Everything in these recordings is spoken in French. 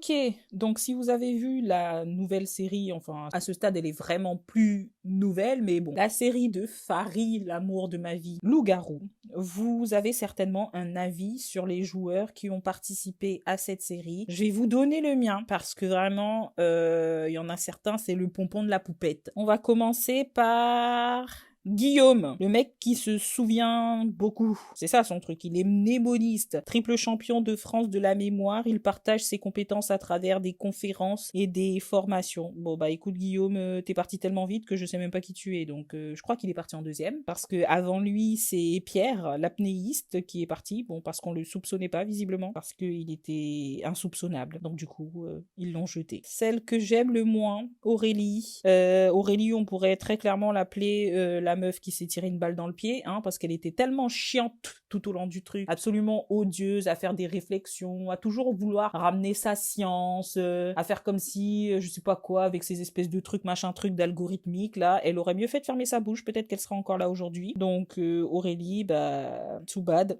Ok, donc si vous avez vu la nouvelle série, enfin à ce stade elle est vraiment plus nouvelle, mais bon, la série de Fari, l'amour de ma vie, Loup-garou, vous avez certainement un avis sur les joueurs qui ont participé à cette série. Je vais vous donner le mien parce que vraiment, il y en a certains, c'est le pompon de la poupette. On va commencer par Guillaume, le mec qui se souvient beaucoup. C'est ça son truc, il est mnémoniste, triple champion de France de la mémoire, il partage ses compétences à travers des conférences et des formations. Bon bah écoute Guillaume, t'es parti tellement vite que je sais même pas qui tu es, donc je crois qu'il est parti en deuxième, parce que avant lui c'est Pierre, l'apnéiste, qui est parti, bon parce qu'on le soupçonnait pas visiblement, parce qu'il était insoupçonnable, donc du coup ils l'ont jeté. Celle que j'aime le moins, Aurélie. Aurélie, on pourrait très clairement l'appeler la meuf qui s'est tiré une balle dans le pied, hein, parce qu'elle était tellement chiante tout au long du truc, absolument odieuse, à faire des réflexions, à toujours vouloir ramener sa science, à faire comme si, je sais pas quoi, avec ces espèces de trucs, machin truc d'algorithmique, là, elle aurait mieux fait de fermer sa bouche, peut-être qu'elle sera encore là aujourd'hui. Donc Aurélie, bah, too bad.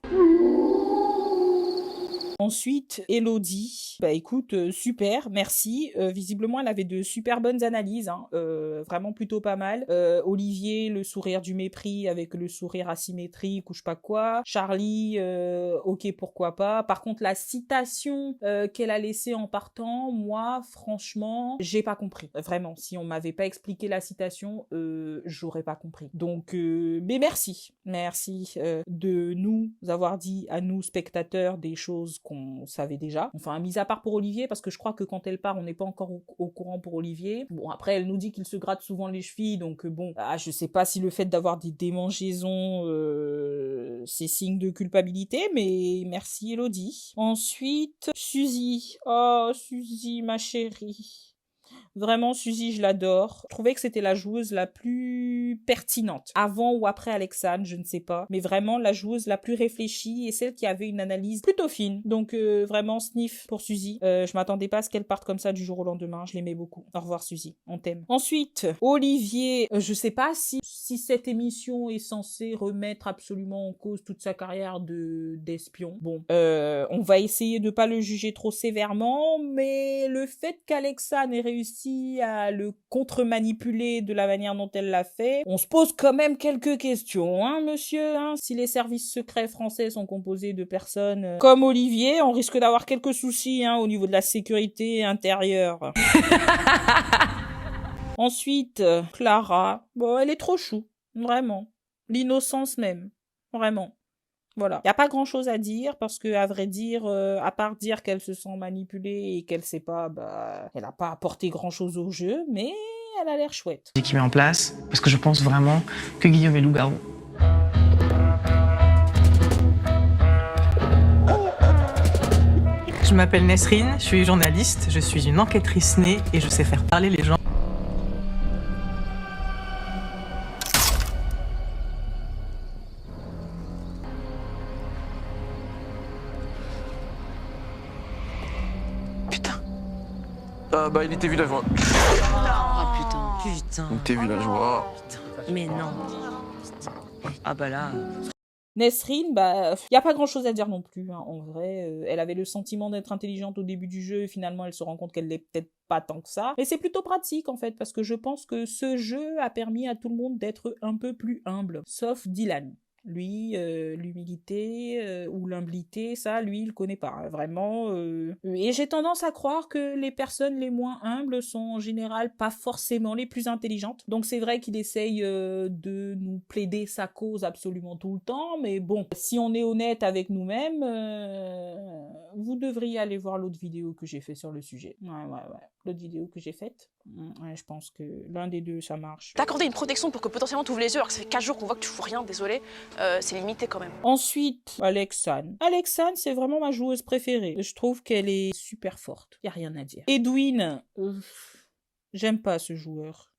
Ensuite, Elodie, bah écoute, super, merci. Visiblement, elle avait de super bonnes analyses, hein, vraiment plutôt pas mal. Olivier, le sourire du mépris avec le sourire asymétrique ou je sais pas quoi. Charlie, ok, pourquoi pas. Par contre, la citation qu'elle a laissée en partant, moi, franchement, j'ai pas compris. Vraiment, si on m'avait pas expliqué la citation, j'aurais pas compris. Donc, mais merci. Merci de nous avoir dit à nous, spectateurs, des choses qu'on savait déjà. Enfin, mis à part pour Olivier, parce que je crois que quand elle part, on n'est pas encore au courant pour Olivier. Bon, après, elle nous dit qu'il se gratte souvent les chevilles, donc bon, je sais pas si le fait d'avoir des démangeaisons, c'est signe de culpabilité, mais merci Elodie. Ensuite, Suzy. Oh, Suzy, ma chérie. Vraiment, Suzy, je l'adore. Je trouvais que c'était la joueuse la plus pertinente. Avant ou après Alexandre, je ne sais pas. Mais vraiment, la joueuse la plus réfléchie et celle qui avait une analyse plutôt fine. Donc, vraiment, sniff pour Suzy. Je m'attendais pas à ce qu'elle parte comme ça du jour au lendemain. Je l'aimais beaucoup. Au revoir, Suzy. On t'aime. Ensuite, Olivier. Je sais pas si cette émission est censée remettre absolument en cause toute sa carrière d'espion. Bon, on va essayer de pas le juger trop sévèrement, mais le fait qu'Alexandre ait réussi à le contre-manipuler de la manière dont elle l'a fait, on se pose quand même quelques questions, hein, monsieur, hein. Si les services secrets français sont composés de personnes comme Olivier, on risque d'avoir quelques soucis, hein, au niveau de la sécurité intérieure. Ensuite, Clara, bon, elle est trop chou, vraiment. L'innocence même, vraiment. Voilà. Il n'y a pas grand chose à dire parce que, à vrai dire, à part dire qu'elle se sent manipulée et qu'elle sait pas, bah, elle n'a pas apporté grand chose au jeu, mais elle a l'air chouette. Qui met en place, parce que je pense vraiment que Guillaume est loup-garou. Je m'appelle Nesrine, je suis journaliste, je suis une enquêtrice née et je sais faire parler les gens. Bah, il était villageois. Ah putain. Il était villageois. Mais non. Ah bah là. Nesrine, bah, y a pas grand chose à dire non plus, hein, en vrai. Elle avait le sentiment d'être intelligente au début du jeu, et finalement elle se rend compte qu'elle l'est peut-être pas tant que ça. Mais c'est plutôt pratique, en fait, parce que je pense que ce jeu a permis à tout le monde d'être un peu plus humble. Sauf Dylan. Lui, l'humilité ou l'humilité, ça, lui, il connaît pas, hein, vraiment. Et j'ai tendance à croire que les personnes les moins humbles sont en général pas forcément les plus intelligentes. Donc c'est vrai qu'il essaye de nous plaider sa cause absolument tout le temps, mais bon, si on est honnête avec nous-mêmes, vous devriez aller voir l'autre vidéo que j'ai fait sur le sujet. Ouais. L'autre vidéo que j'ai faite, ouais, je pense que l'un des deux, ça marche. T'accorder une protection pour que potentiellement tu ouvres les yeux alors que ça fait 4 jours qu'on voit que tu fous rien, désolé, c'est limité quand même. Ensuite, Alexandre. Alexandre, c'est vraiment ma joueuse préférée. Je trouve qu'elle est super forte. Y a rien à dire. Edwin, j'aime pas ce joueur.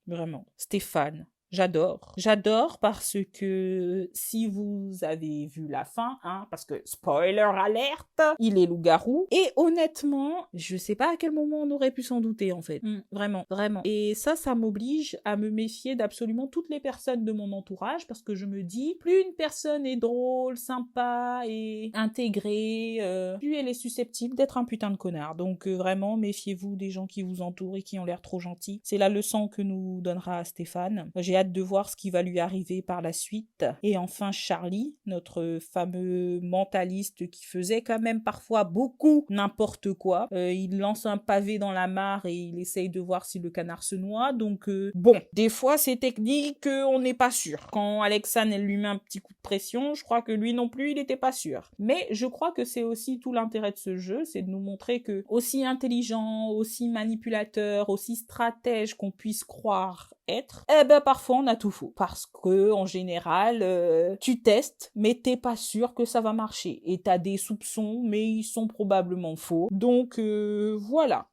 Vraiment. Stéphane. J'adore. J'adore parce que si vous avez vu la fin, hein, parce que spoiler alerte, il est loup-garou. Et honnêtement, je sais pas à quel moment on aurait pu s'en douter en fait. Vraiment, vraiment. Et ça m'oblige à me méfier d'absolument toutes les personnes de mon entourage parce que je me dis, plus une personne est drôle, sympa et intégrée, plus elle est susceptible d'être un putain de connard. Donc vraiment, méfiez-vous des gens qui vous entourent et qui ont l'air trop gentils. C'est la leçon que nous donnera Stéphane. J'ai hâte de voir ce qui va lui arriver par la suite. Et enfin Charlie, notre fameux mentaliste qui faisait quand même parfois beaucoup n'importe quoi. Il lance un pavé dans la mare et il essaye de voir si le canard se noie. Donc bon, des fois c'est technique, on n'est pas sûr. Quand Alexane elle lui met un petit coup de pression, je crois que lui non plus il n'était pas sûr. Mais je crois que c'est aussi tout l'intérêt de ce jeu, c'est de nous montrer que aussi intelligent, aussi manipulateur, aussi stratège qu'on puisse croire être, eh ben parfois on a tout faux. Parce que en général, tu testes, mais t'es pas sûr que ça va marcher. Et t'as des soupçons, mais ils sont probablement faux. Donc voilà.